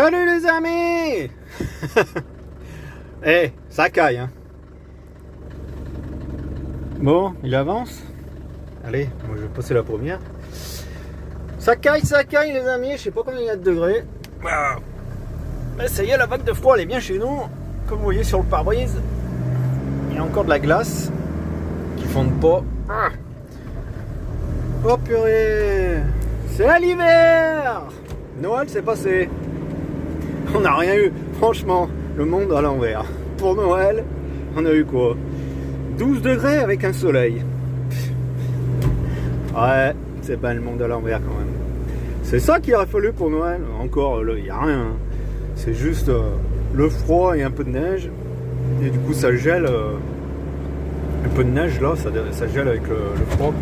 Salut les amis. Eh, ça caille, hein. Bon, il avance. Allez, moi je vais passer la première. Ça caille les amis. Je sais pas combien il y a de degrés. Mais ça y est, la vague de froid elle est bien chez nous. Comme vous voyez sur le pare-brise, il y a encore de la glace qui fonde pas. Oh purée, c'est l'hiver. Noël c'est passé. On n'a rien eu. Franchement, le monde à l'envers. Pour Noël, on a eu quoi? 12 degrés avec un soleil. Ouais, c'est pas le monde à l'envers quand même. C'est ça qu'il aurait fallu pour Noël. Encore, il n'y a rien. C'est juste le froid et un peu de neige. Et du coup, ça gèle. Un peu de neige là, ça gèle avec le froid.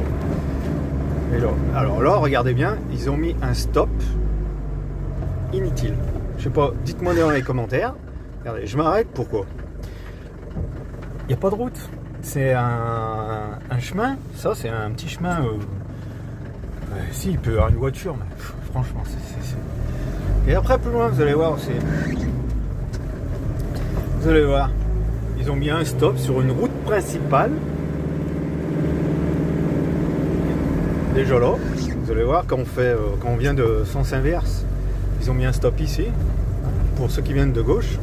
Et là, alors là, regardez bien, ils ont mis un stop inutile. Je sais pas, dites-moi dans les commentaires. Regardez, je m'arrête, pourquoi? Il n'y a pas de route. C'est un chemin. Ça, c'est un petit chemin. Si, il peut y avoir une voiture, mais franchement, c'est... Et après, plus loin, vous allez voir aussi. Vous allez voir. Ils ont mis un stop sur une route principale. Déjà là, vous allez voir, quand on vient de sens inverse, ils ont mis un stop ici. Pour ceux qui viennent de gauche.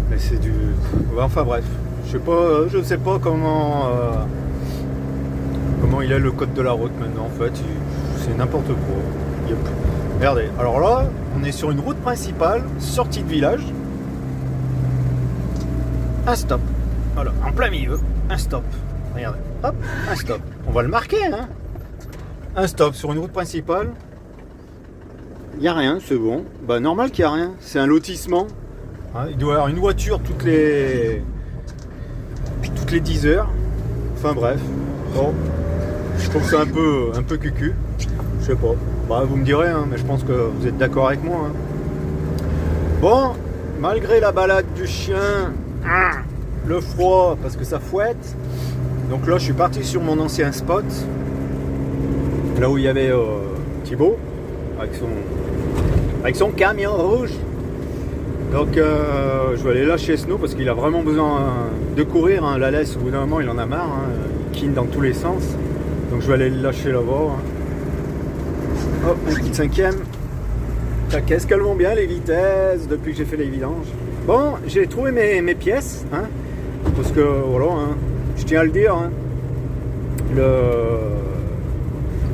Mais c'est du... Enfin bref. Je sais pas comment il est le code de la route maintenant. En fait, c'est n'importe quoi. Yep. Regardez. Alors là, on est sur une route principale, sortie de village. Un stop. Voilà, en plein milieu. Un stop. Regardez. Hop, un stop. On va le marquer, hein. Un stop sur une route principale. Il n'y a rien, c'est bon. Bah normal qu'il n'y a rien. C'est un lotissement. Hein, il doit y avoir une voiture toutes les 10 heures. Enfin bref. Bon. Je trouve ça un peu cucu. Je sais pas. Bah vous me direz, hein, mais je pense que vous êtes d'accord avec moi. Hein. Bon, malgré la balade du chien, le froid, parce que ça fouette. Donc là je suis parti sur mon ancien spot. Là où il y avait Thibaut. Avec son camion rouge. Donc je vais aller lâcher Snow parce qu'il a vraiment besoin de courir. Hein. La laisse au bout d'un moment il en a marre. Hein. Il quine dans tous les sens. Donc je vais aller le lâcher là-bas. Hein. Oh, un petit cinquième. Qu'est-ce qu'elles vont bien les vitesses depuis que j'ai fait les vidanges. Bon, j'ai trouvé mes pièces. Hein, parce que voilà, hein, je tiens à le dire. Hein,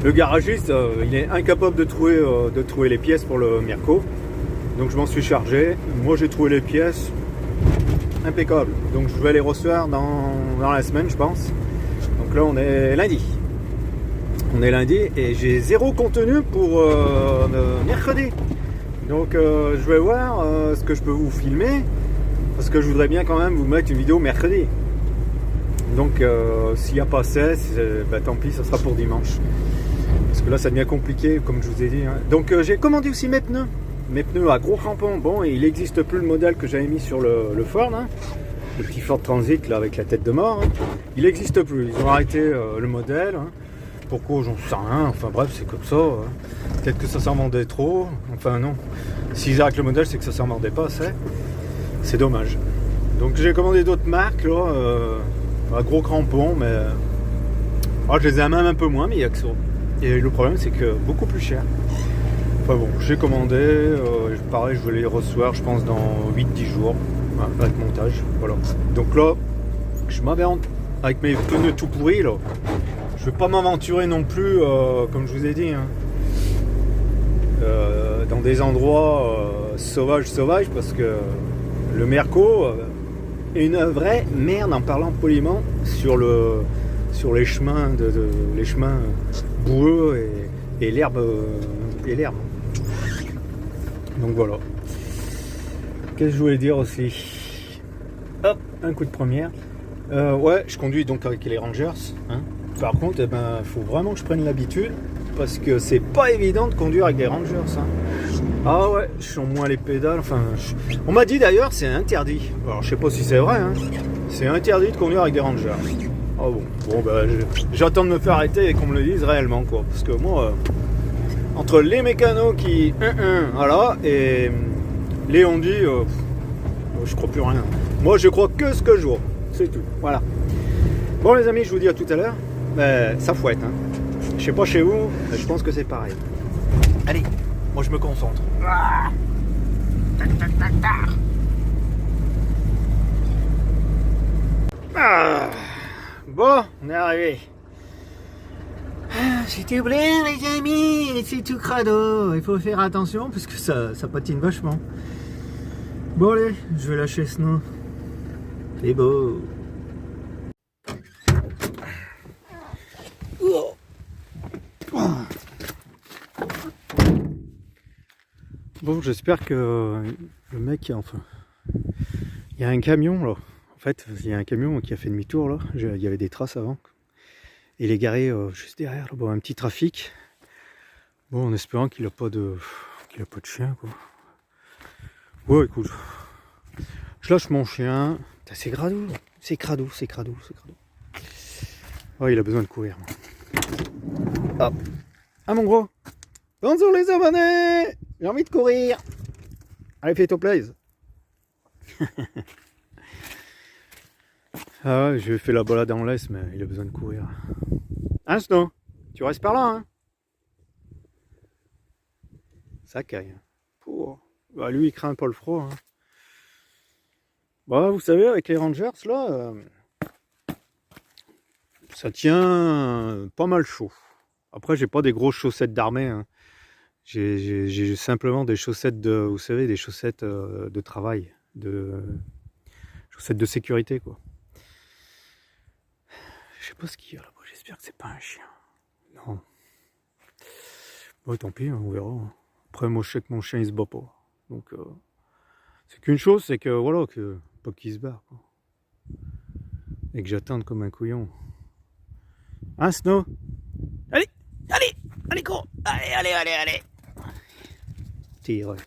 le garagiste, il est incapable de trouver les pièces pour le Mirko. Donc je m'en suis chargé. Moi j'ai trouvé les pièces. Impeccable. Donc je vais les recevoir dans la semaine, je pense. Donc là on est lundi. Et j'ai zéro contenu pour mercredi. Donc je vais voir ce que je peux vous filmer. Parce que je voudrais bien quand même vous mettre une vidéo mercredi. Donc s'il n'y a pas 16, bah, tant pis, ça sera pour dimanche. Parce que là ça devient compliqué comme je vous ai dit. Hein. Donc j'ai commandé aussi mes pneus à gros crampons. Bon, et il n'existe plus le modèle que j'avais mis sur le Ford. Hein. Le petit Ford Transit là avec la tête de mort. Hein. Il n'existe plus. Ils ont arrêté le modèle. Hein. Pourquoi, j'en sais rien. Enfin bref, c'est comme ça. Hein. Peut-être que ça s'en vendait trop. Enfin non. S'ils arrêtent le modèle, c'est que ça s'en vendait pas assez. C'est dommage. Donc j'ai commandé d'autres marques là, à gros crampons, mais je les ai même un peu moins, mais il y a que ça. Et le problème c'est que beaucoup plus cher. Enfin bon, j'ai commandé, pareil je vais les recevoir je pense dans 8-10 jours, avec montage, voilà. Donc là, je m'avance avec mes pneus tout pourris là. Je vais pas m'aventurer non plus, comme je vous ai dit, hein, dans des endroits sauvages, parce que le Mirko est une vraie merde en parlant poliment sur les chemins les chemins boueux et l'herbe donc voilà. Qu'est-ce que je voulais dire aussi? Hop, un coup de première. Ouais, je conduis donc avec les Rangers. Hein. Par contre, faut vraiment que je prenne l'habitude parce que c'est pas évident de conduire avec des Rangers. Hein. Ah ouais, je sens moins les pédales. Enfin, on m'a dit d'ailleurs c'est interdit. Alors je sais pas si c'est vrai. Hein. C'est interdit de conduire avec des Rangers. Ah bon, j'attends de me faire arrêter et qu'on me le dise réellement quoi. Parce que moi, entre les mécanos qui voilà, et Léon dit, je crois plus rien. Moi, je crois que ce que je vois. C'est tout. Voilà. Bon, les amis, je vous dis à tout à l'heure. Ça fouette. Hein. Je sais pas chez vous, mais je pense que c'est pareil. Allez, moi, je me concentre. Ah, tac, tac, tac, tac. Ah. Bon, on est arrivé. S'il te plaît, les amis, c'est tout crado. Il faut faire attention parce que ça patine vachement. Bon, allez, je vais lâcher Snow. C'est beau. Bon, j'espère que le mec, enfin, il y a un camion là. En fait, il y a un camion qui a fait demi-tour là. Il y avait des traces avant. Il est garé juste derrière, là, bon, un petit trafic. Bon, en espérant qu'il n'a pas de chien, quoi. Ouais, écoute, je lâche mon chien. C'est crado, c'est crado, c'est crado, c'est crado. Oh, il a besoin de courir. Hop. Ah, mon gros. Bonjour les abonnés. J'ai envie de courir. Allez, fais-toi plaisir. Ah ouais, je lui ai fait la balade en laisse, mais il a besoin de courir. Hein, Snow? Tu restes par là, hein? Ça caille. Bah, lui, il craint pas le froid. Hein. Bah, vous savez, avec les Rangers, là, ça tient pas mal chaud. Après, j'ai pas des grosses chaussettes d'armée. Hein. J'ai simplement des chaussettes vous savez, des chaussettes de travail, chaussettes de sécurité, quoi. Je sais pas ce qu'il y a là-bas, j'espère que c'est pas un chien. Non. Bon, tant pis, hein, on verra. Après, moi, je sais que mon chien, il se bat pas. Donc, c'est qu'une chose, c'est que, voilà, pas qu'il se barre, quoi. Et que j'attende comme un couillon. Hein, Snow? Allez, allez, allez, gros. Allez, allez, allez, allez. Il est heureux.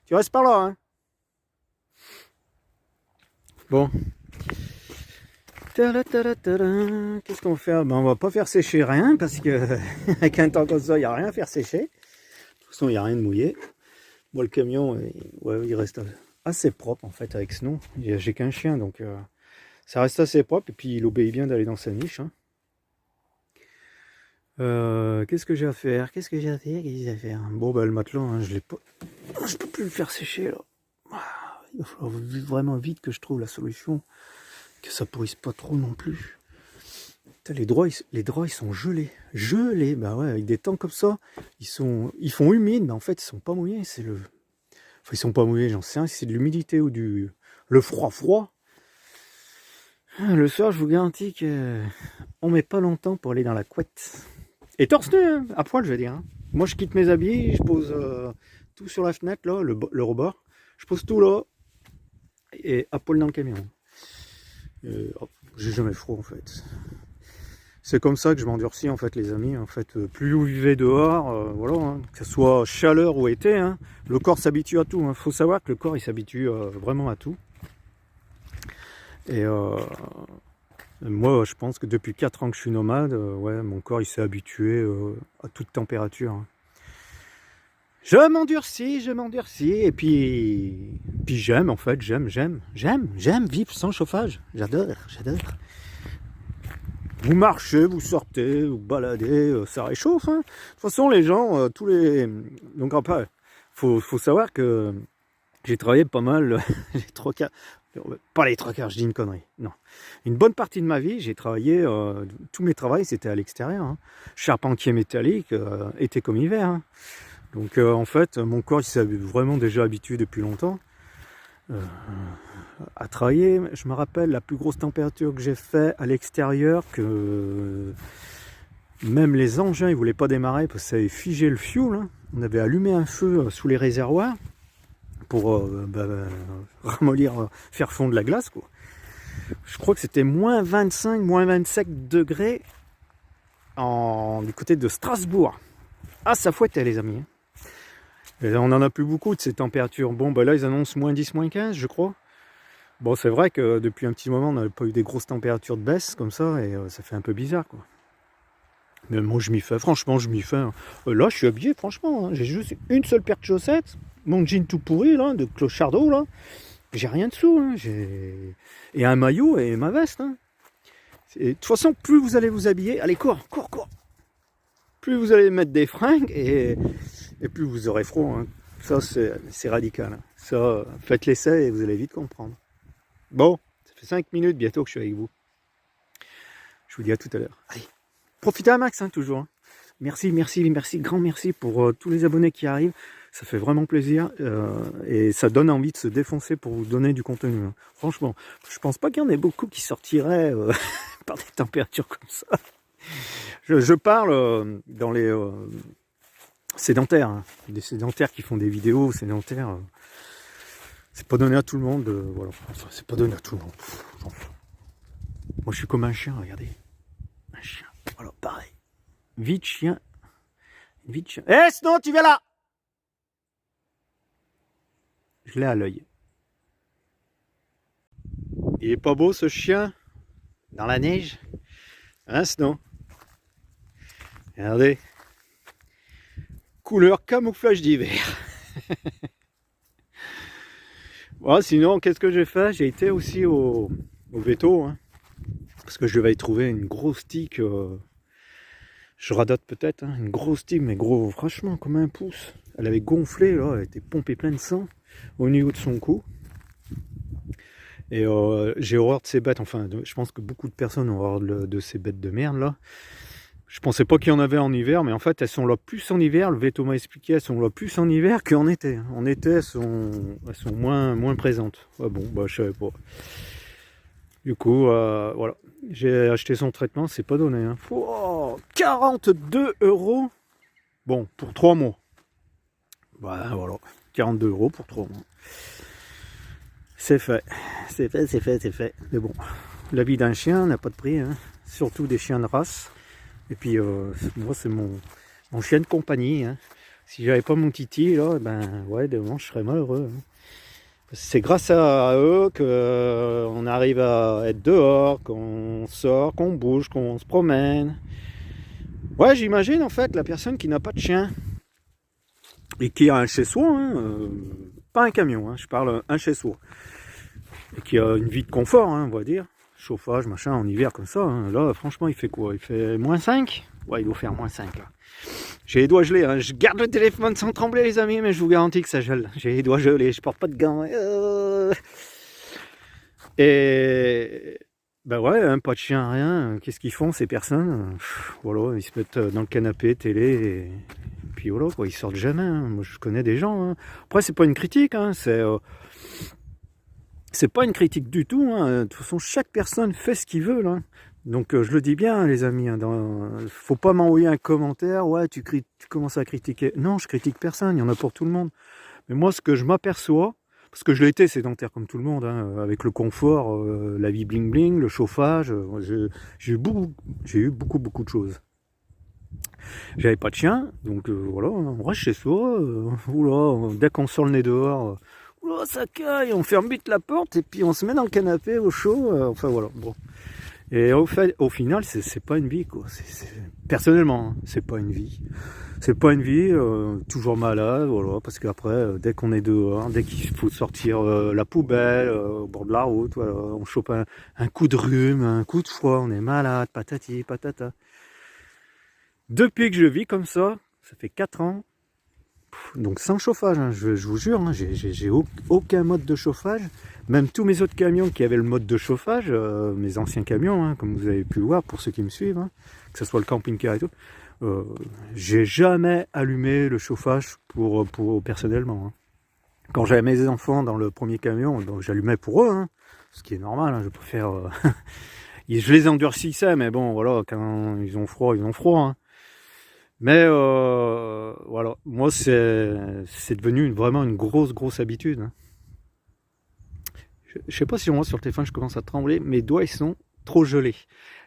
Tu restes par là, hein? Bon. Qu'est-ce qu'on va faire? Ben, on va pas faire sécher rien parce que avec un temps comme ça, il n'y a rien à faire sécher. De toute façon, il n'y a rien de mouillé. Moi, le camion, ouais, il reste assez propre en fait avec Snow. J'ai qu'un chien, donc ça reste assez propre et puis il obéit bien d'aller dans sa niche. Hein. Qu'est-ce que j'ai à faire? Bon, ben, le matelas, hein, je peux plus le faire sécher là. Il va falloir vraiment vite que je trouve la solution. Que ça pourrisse pas trop non plus. Putain, les draps ils sont gelés. Gelés, bah ouais, avec des temps comme ça, ils font humides, mais en fait ils sont pas mouillés, enfin ils sont pas mouillés, j'en sais rien, si c'est de l'humidité ou le froid. Le soir, je vous garantis que on met pas longtemps pour aller dans la couette. Et torse nu, hein, à poil, je veux dire. Hein. Moi, je quitte mes habits, je pose tout sur la fenêtre, là, le rebord. Je pose tout là, et à poil dans le camion. J'ai jamais froid en fait. C'est comme ça que je m'endurcis en fait, les amis. En fait, plus vous vivez dehors, voilà, hein, que ce soit chaleur ou été, hein, le corps s'habitue à tout. Il faut savoir que le corps il s'habitue vraiment à tout. Et moi, je pense que depuis 4 ans que je suis nomade, ouais, mon corps il s'est habitué à toute température. Hein. Je m'endurcis, et puis j'aime en fait, j'aime vivre sans chauffage, j'adore. Vous marchez, vous sortez, vous baladez, ça réchauffe. Hein. De toute façon, les gens, donc après, faut savoir que j'ai travaillé pas mal, les 3/4, pas les 3/4, je dis une connerie, non. Une bonne partie de ma vie, j'ai travaillé, tous mes travaux c'était à l'extérieur. Hein. Charpentier métallique, été comme hiver. Hein. Donc en fait, mon corps il s'est vraiment déjà habitué depuis longtemps à travailler. Je me rappelle la plus grosse température que j'ai fait à l'extérieur, que même les engins ils voulaient pas démarrer parce que ça avait figé le fioul. Hein. On avait allumé un feu sous les réservoirs pour ramollir, faire fondre la glace, quoi. Je crois que c'était moins 25, moins 27 degrés du côté de Strasbourg. Ah, ça fouettait les amis. Et on n'en a plus beaucoup de ces températures. Bon, bah là, ils annoncent moins 10, moins 15, je crois. Bon, c'est vrai que depuis un petit moment, on n'avait pas eu des grosses températures de baisse comme ça, et ça fait un peu bizarre, quoi. Mais moi, je m'y fais, franchement, je m'y fais. Hein. Là, je suis habillé, franchement. Hein. J'ai juste une seule paire de chaussettes, mon jean tout pourri, là, de clochardo, là. J'ai rien dessous, hein. Et un maillot et ma veste, hein. De toute façon, plus vous allez vous habiller, allez, cours. Plus vous allez mettre des fringues et plus vous aurez froid, hein. Ça, c'est radical, hein. Ça, faites l'essai et vous allez vite comprendre. Bon, ça fait 5 minutes bientôt que je suis avec vous. Je vous dis à tout à l'heure. Allez, profitez à max, hein, toujours, hein. Merci, grand merci pour tous les abonnés qui arrivent. Ça fait vraiment plaisir et ça donne envie de se défoncer pour vous donner du contenu, hein. Franchement, je pense pas qu'il y en ait beaucoup qui sortiraient par des températures comme ça. Je parle dans les sédentaires, hein. Des sédentaires qui font des vidéos sédentaires. C'est pas donné à tout le monde. Voilà, enfin, c'est pas donné à tout le monde. Moi, je suis comme un chien, regardez. Un chien. Voilà, pareil. Vite chien. Eh, sinon, tu viens là! Je l'ai à l'œil. Il est pas beau ce chien? Dans la neige? Hein, sinon? Regardez. Couleur camouflage d'hiver. Bon, sinon, qu'est-ce que j'ai fait? J'ai été aussi au veto, hein, parce que je devais y trouver une grosse tique. Je radote peut-être, hein, une grosse tique, mais gros, franchement, comme un pouce. Elle avait gonflé, là, elle était pompée pleine de sang au niveau de son cou. Et j'ai horreur de ces bêtes. Enfin, je pense que beaucoup de personnes ont horreur de ces bêtes de merde, là. Je pensais pas qu'il y en avait en hiver, mais en fait, elles sont là plus en hiver. Le veto m'a expliqué, elles sont là plus en hiver qu'en été. En été, elles sont moins présentes. Ah bon, bah, je savais pas. Du coup, voilà. J'ai acheté son traitement, c'est pas donné, hein. Oh, 42 €. Bon, pour 3 mois. Bah, voilà. 42 € pour 3 mois. C'est fait. C'est fait. Mais bon, la vie d'un chien n'a pas de prix, hein. Surtout des chiens de race. Et puis, moi, c'est mon chien de compagnie, hein. Si j'avais pas mon Titi, là, ben, ouais, de moment, je serais malheureux, hein. C'est grâce à eux qu'on arrive à être dehors, qu'on sort, qu'on bouge, qu'on se promène. Ouais, j'imagine, en fait, la personne qui n'a pas de chien et qui a un chez-soi, hein, pas un camion, hein, je parle un chez-soi, et qui a une vie de confort, hein, on va dire. Chauffage, machin, en hiver comme ça, hein. Là, franchement, il fait quoi? Il fait -5? Ouais, il doit faire -5, là. J'ai les doigts gelés, hein. Je garde le téléphone sans trembler, les amis, mais je vous garantis que ça gèle. J'ai les doigts gelés, je porte pas de gants. Et ben ouais, hein, pas de chien, rien. Qu'est-ce qu'ils font, ces personnes? Voilà, ils se mettent dans le canapé, télé, et puis voilà, quoi, ils sortent jamais, hein. Moi, je connais des gens, hein. Après, c'est pas une critique, hein, c'est pas une critique du tout, hein. De toute façon, chaque personne fait ce qu'il veut, là. Donc je le dis bien, les amis, hein, faut pas m'envoyer un commentaire, ouais, tu commences à critiquer. Non, je critique personne, il y en a pour tout le monde. Mais moi, ce que je m'aperçois, parce que je l'ai été sédentaire comme tout le monde, hein, avec le confort, la vie bling bling, le chauffage, j'ai eu beaucoup de choses. J'avais pas de chien, donc voilà, on reste chez soi, oula, dès qu'on sort le nez dehors, oula, ça caille, on ferme vite la porte et puis on se met dans le canapé au chaud, enfin voilà, bon. Et au final, c'est pas une vie, quoi. Personnellement, hein, c'est pas une vie. C'est pas une vie, toujours malade, voilà, parce qu'après, dès qu'on est dehors, dès qu'il faut sortir la poubelle au bord de la route, voilà, on chope un coup de rhume, un coup de froid, on est malade, patati, patata. Depuis que je vis comme ça fait 4 ans, donc sans chauffage, hein, je vous jure, hein, j'ai aucun mode de chauffage. Même tous mes autres camions qui avaient le mode de chauffage, mes anciens camions, hein, comme vous avez pu le voir pour ceux qui me suivent, hein, que ce soit le camping-car et tout, j'ai jamais allumé le chauffage pour personnellement, hein. Quand j'avais mes enfants dans le premier camion, donc j'allumais pour eux, hein, ce qui est normal, hein, je préfère... je les endurcissais, mais bon, voilà, quand ils ont froid, hein. Mais voilà, moi c'est devenu vraiment une grosse habitude, hein. Je sais pas si moi sur le téléphone je commence à trembler, mes doigts ils sont trop gelés.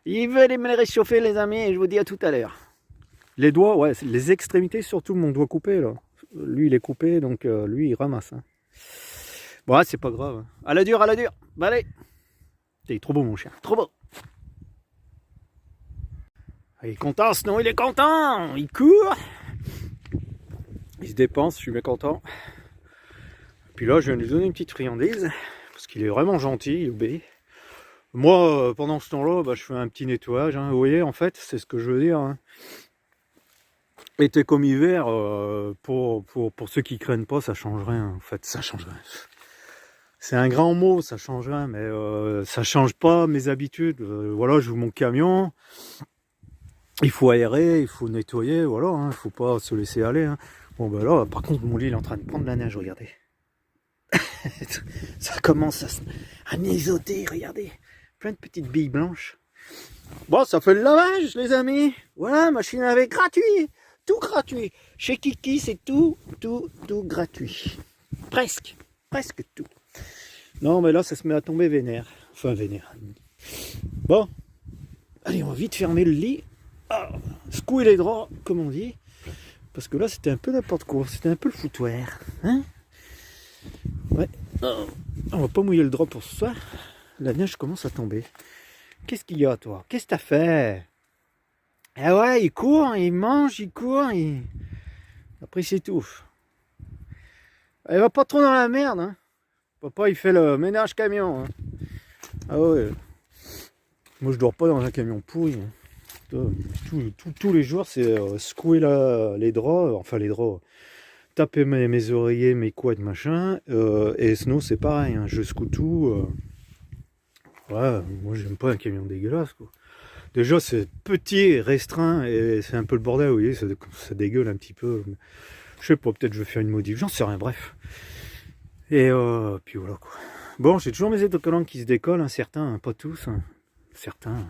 Ils veulent me les réchauffer, les amis, et je vous dis à tout à l'heure. Les doigts, ouais, les extrémités, surtout mon doigt coupé là. Lui il est coupé, donc lui il ramasse, hein. Bon, c'est pas grave, hein. À la dure. Bah allez. Il est trop beau mon chien, trop beau. Il est content, sinon il est content. Il court. Il se dépense, je suis mécontent. Puis là, je viens de lui donner une petite friandise, parce qu'il est vraiment gentil, il obéit. Moi, pendant ce temps-là, bah, je fais un petit nettoyage. Hein. Vous voyez, en fait, c'est ce que je veux dire. Hein. Été comme hiver, pour ceux qui craignent pas, ça change rien. En fait, ça change rien. C'est un grand mot, ça change rien, mais ça change pas mes habitudes. Voilà, j'ouvre mon camion. Il faut aérer, il faut nettoyer, voilà. Hein. Il faut pas se laisser aller. Hein. Bon, ben là, par contre, mon lit, il est en train de prendre de la neige, regardez. Ça commence à mijoter, regardez. Plein de petites billes blanches. Bon, ça fait le lavage, les amis. Voilà, machine à laver gratuit. Tout gratuit. Chez Kiki, c'est tout gratuit. Presque tout. Non, mais là, ça se met à tomber vénère. Enfin, vénère. Bon. Allez, on va vite fermer le lit. Ah, secouer les draps, comme on dit. Parce que là, c'était un peu n'importe quoi. C'était un peu le foutoir. Hein? Ouais. Oh. On va pas mouiller le drap pour ce soir. La neige commence à tomber. Qu'est-ce qu'il y a, toi? Qu'est-ce que t'as fait? Ah ouais, il court, il mange, il court, après il s'étouffe. Il va pas trop dans la merde, hein. Papa, il fait le ménage camion. Hein. Ah ouais. Moi, je dors pas dans un camion pourri. Hein. Tous les jours, c'est secouer les draps, enfin les draps, taper mes oreillers, mes couettes, machin. Et sinon, c'est pareil, hein. Je secoue tout. Ouais, moi, j'aime pas un camion dégueulasse, quoi. Déjà, c'est petit, restreint, et c'est un peu le bordel, vous voyez, ça dégueule un petit peu. Je sais pas, peut-être je vais faire une modif, j'en sais rien, bref. Et puis voilà, quoi. Bon, j'ai toujours mes autocollants qui se décollent, hein, certains, hein, pas tous, hein, certains.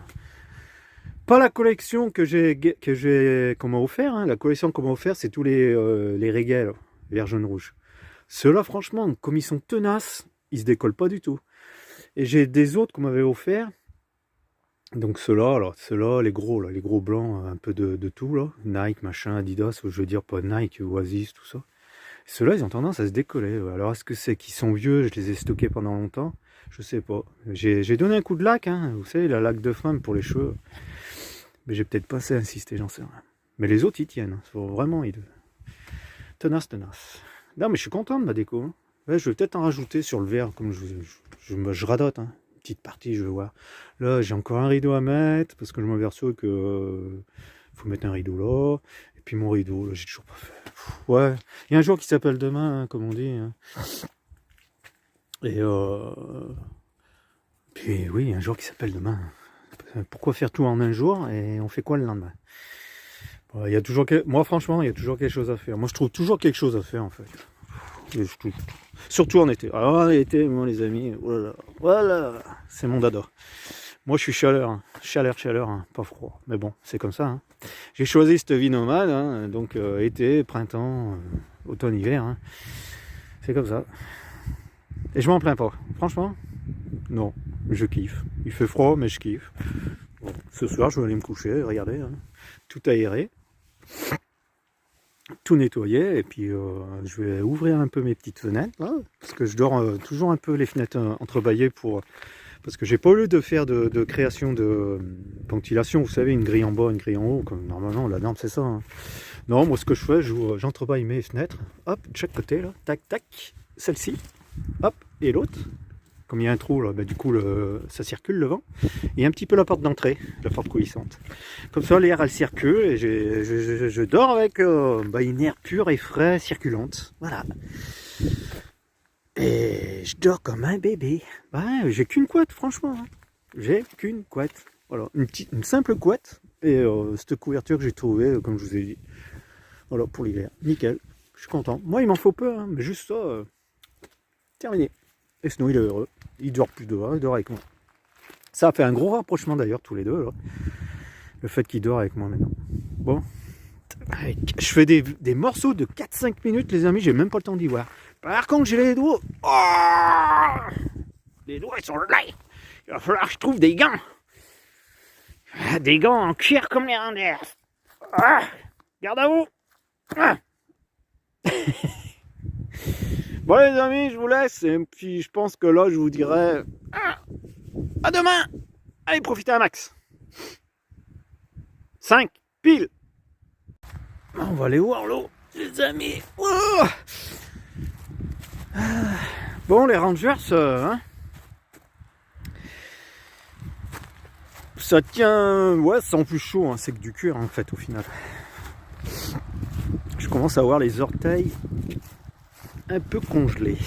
Pas la collection qu'on m'a offert, hein. La collection qu'on m'a offert, c'est tous les régals, vert, jaune, rouge. Ceux-là, franchement, comme ils sont tenaces, ils se décollent pas du tout. Et j'ai des autres qu'on m'avait offert. Donc ceux-là, les gros blancs, un peu de tout, là. Nike, machin, Adidas, je veux dire pas Nike, Oasis, tout ça. Ceux-là, ils ont tendance à se décoller. Alors est-ce que c'est qu'ils sont vieux, je les ai stockés pendant longtemps? Je sais pas. J'ai donné un coup de laque, hein, vous savez, la laque de femme pour les cheveux. Mais j'ai peut-être pas assez insisté, j'en sais rien. Mais les autres, ils tiennent. Vraiment, tenace. Non, mais je suis content de ma déco. Hein. Ouais, je vais peut-être en rajouter sur le verre, comme je radote, hein. Petite partie, je vais voir. Là, j'ai encore un rideau à mettre, parce que je m'aperçois que faut mettre un rideau là. Et puis mon rideau, là, j'ai toujours pas fait. Ouais, il y a un jour qui s'appelle demain, hein, comme on dit. Hein. Et puis oui, il y a un jour qui s'appelle demain. Pourquoi faire tout en un jour et on fait quoi le lendemain? Il y a toujours moi, franchement, il y a toujours quelque chose à faire. Moi, je trouve toujours quelque chose à faire, en fait. Surtout en été. Alors en été, moi les amis, voilà, c'est mon dada. Moi je suis chaleur, hein. Chaleur, hein. Pas froid. Mais bon, c'est comme ça. Hein. J'ai choisi cette vie nomade, hein. Donc été, printemps, automne, hiver. Hein. C'est comme ça. Et je m'en plains pas. Franchement, non, je kiffe. Il fait froid, mais je kiffe. Bon, ce soir, je vais aller me coucher, regardez, hein. Tout aéré. Tout nettoyer et puis je vais ouvrir un peu mes petites fenêtres là, parce que je dors toujours un peu les fenêtres entrebâillées parce que j'ai pas eu lieu de faire de création de ventilation, vous savez, une grille en bas, une grille en haut, comme normalement la norme c'est ça. Hein. Non, moi ce que je fais, j'entrebâille mes fenêtres, hop, de chaque côté là, tac tac, celle-ci, hop, et l'autre. Comme il y a un trou là, bah, du coup ça circule le vent. Et un petit peu la porte d'entrée, la porte coulissante. Comme ça l'air elle circule et je dors avec une air pure et frais circulante. Voilà. Et je dors comme un bébé. Ouais, j'ai qu'une couette franchement. Hein. J'ai qu'une couette. Voilà, une simple couette. Et cette couverture que j'ai trouvée, comme je vous ai dit. Voilà, pour l'hiver. Nickel. Je suis content. Moi il m'en faut peu, hein, mais juste ça. Terminé. Et sinon il est heureux, il dort plus dehors, il dort avec moi. Ça a fait un gros rapprochement d'ailleurs tous les deux, là. Le fait qu'il dort avec moi maintenant. Bon, je fais des morceaux de 4-5 minutes les amis, j'ai même pas le temps d'y voir. Par contre j'ai les doigts, oh, les doigts ils sont là, il va falloir que je trouve des gants. Des gants en cuir comme les Rangers. Ah, garde à vous. Ah. Bon les amis, je vous laisse et puis je pense que là je vous dirai à demain. Allez, profitez un max. 5 pile. On va aller voir l'eau, les amis. Oh, Bon, les Rangers, hein, ça tient, ouais, c'est en plus chaud, hein, c'est que du cuir en fait au final. Je commence à avoir les orteils un peu congelés.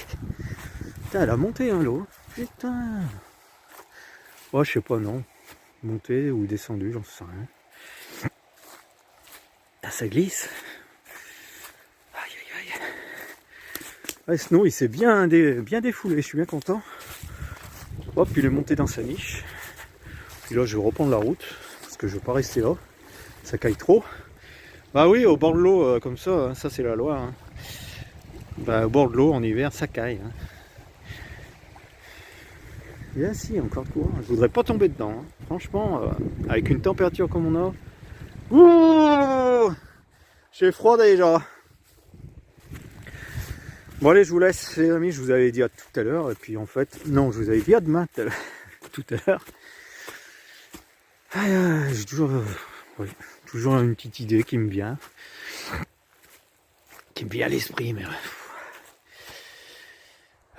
Putain, elle a monté hein, l'eau. Putain. Oh, je sais pas, non. Monté ou descendu, j'en sais rien. Ah, ça glisse. Aïe, aïe, aïe. Ouais, Snow, il s'est bien défoulé, je suis bien content. Hop, il est monté dans sa niche. Puis là, je vais reprendre la route, parce que je ne veux pas rester là. Ça caille trop. Bah oui, au bord de l'eau, comme ça, ça c'est la loi. Hein. Bah, au bord de l'eau, en hiver, ça caille. Hein. Et là, si, encore courant. Je voudrais pas tomber dedans. Hein. Franchement, avec une température comme on a. Ouh, j'ai froid déjà. Bon allez, je vous laisse les amis, je vous avais dit à tout à l'heure. Et puis en fait, non, je vous avais dit à demain tout à l'heure. J'ai toujours une petite idée qui me vient. Qui me vient à l'esprit, mais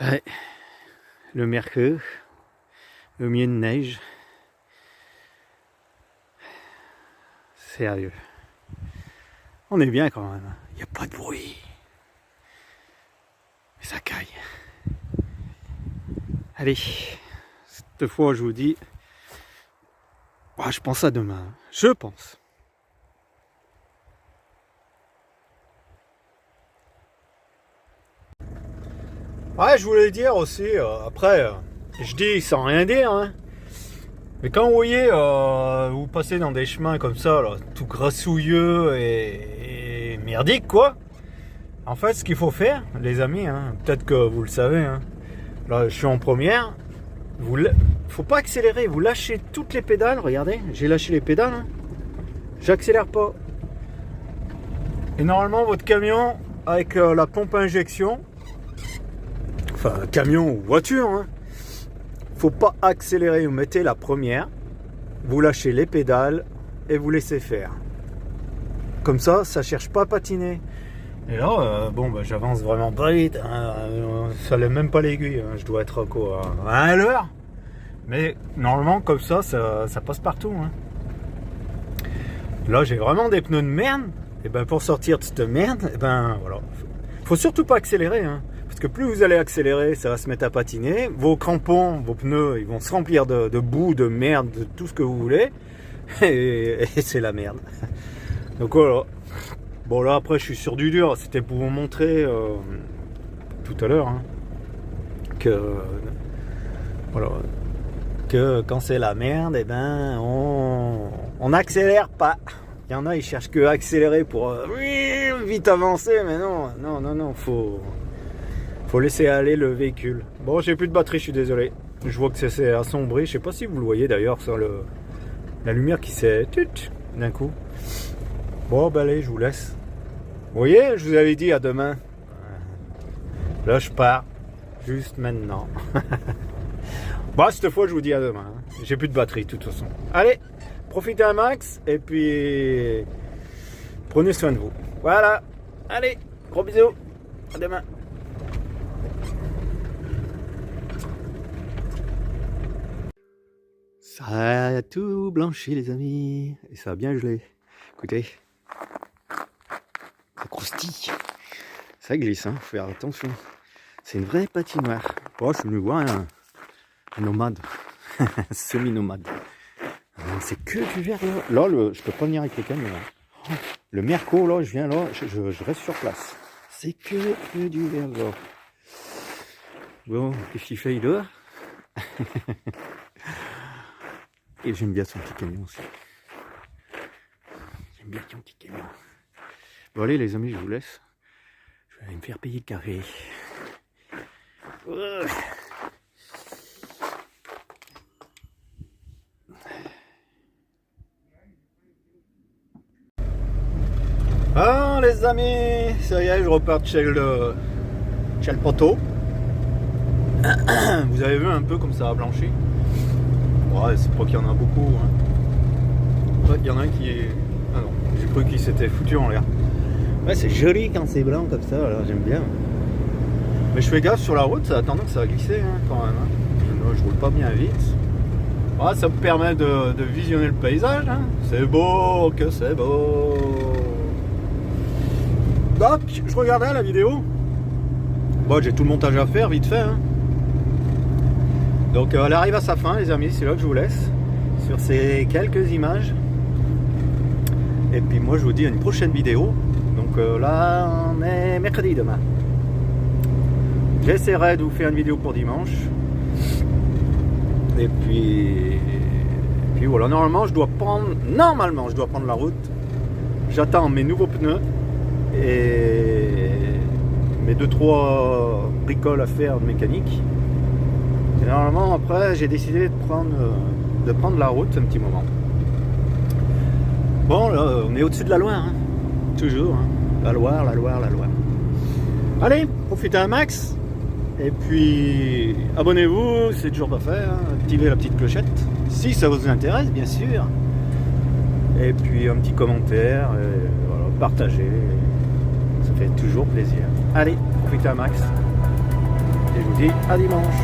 ouais. Le mercredi, le milieu de neige. Sérieux. On est bien quand même. Il n'y a pas de bruit. Mais ça caille. Allez. Cette fois, je vous dis. Je pense à demain. Je pense. Ouais, je voulais dire aussi. Après, je dis sans rien dire. Hein. Mais quand vous voyez, vous passez dans des chemins comme ça, là, tout grassouilleux et merdique, quoi. En fait, ce qu'il faut faire, les amis, hein, peut-être que vous le savez, hein, là, je suis en première, faut pas accélérer, vous lâchez toutes les pédales, regardez, j'ai lâché les pédales, hein, j'accélère pas. Et normalement, votre camion, avec la pompe à injection, enfin, camion ou voiture, hein, faut pas accélérer, vous mettez la première, vous lâchez les pédales et vous laissez faire. Comme ça, ça cherche pas à patiner. Et là, bon, bah, j'avance vraiment pas vite, hein, ça lève même pas l'aiguille, hein, je dois être quoi, à l'heure. Mais normalement, comme ça passe partout. Hein. Là, j'ai vraiment des pneus de merde, et ben pour sortir de cette merde, et ben voilà. Faut surtout pas accélérer, hein. Parce que plus vous allez accélérer, ça va se mettre à patiner. Vos crampons, vos pneus, ils vont se remplir de boue, de merde, de tout ce que vous voulez. Et c'est la merde. Donc voilà. Bon là après je suis sur du dur. C'était pour vous montrer tout à l'heure hein, que voilà, que quand c'est la merde, et ben on n'accélère pas. Il y en a, ils cherchent que à accélérer pour vite avancer, mais non, faut laisser aller le véhicule. Bon, j'ai plus de batterie, je suis désolé. Je vois que c'est assombri. Je sais pas si vous le voyez d'ailleurs, ça, la lumière qui s'est d'un coup. Bon, bah allez, je vous laisse. Vous voyez, je vous avais dit à demain. Là, je pars. Juste maintenant. Bon, cette fois, je vous dis à demain. J'ai plus de batterie, de toute façon. Allez, profitez un max. Et puis, prenez soin de vous. Voilà. Allez, gros bisous. À demain. Ça a tout blanchi, les amis. Et ça a bien gelé. Écoutez. Ça croustille. Ça glisse, hein. Faut faire attention. C'est une vraie patinoire. Oh, je suis venu voir un nomade. Semi-nomade. C'est que du verre là. Là, je peux pas venir avec les camions. Oh, le merco, là, je viens là, je reste sur place. C'est que du verre là. Bon, qu'est-ce qu'il fait, il dort? Et j'aime bien son petit camion aussi. J'aime bien son petit camion. Bon allez les amis, je vous laisse. Je vais aller me faire payer le carré. Ah les amis, ça y est, je repars chez le poteau. Vous avez vu un peu comme ça a blanchi. Ouais, c'est pas qu'il y en a beaucoup. Hein. Ouais, il y en a un qui est... Ah non, j'ai cru qu'il s'était foutu en l'air. Ouais, c'est joli quand c'est blanc comme ça, alors j'aime bien. Mais je fais gaffe sur la route, ça a tendance à glisser hein, quand même. Hein. Je roule pas bien vite. Ah, ça me permet de visionner le paysage. Hein. C'est beau que c'est beau. Donc, je regardais la vidéo. Bon, j'ai tout le montage à faire, vite fait. Hein. Donc, elle arrive à sa fin, les amis. C'est là que je vous laisse. Sur ces quelques images. Et puis, moi, je vous dis à une prochaine vidéo. Donc, là, on est mercredi demain. J'essaierai de vous faire une vidéo pour dimanche. Et puis voilà, normalement je dois prendre la route. J'attends mes nouveaux pneus et mes 2-3 bricoles à faire de mécanique. Et normalement après j'ai décidé de prendre la route un petit moment. Bon là on est au-dessus de la Loire, hein. Toujours, hein. La Loire. Allez, profitez un max. Et puis, abonnez-vous, c'est toujours pas fait, hein. Activez la petite clochette, si ça vous intéresse, bien sûr. Et puis, un petit commentaire, et voilà, partagez, ça fait toujours plaisir. Allez, profitez un max. Et je vous dis à dimanche.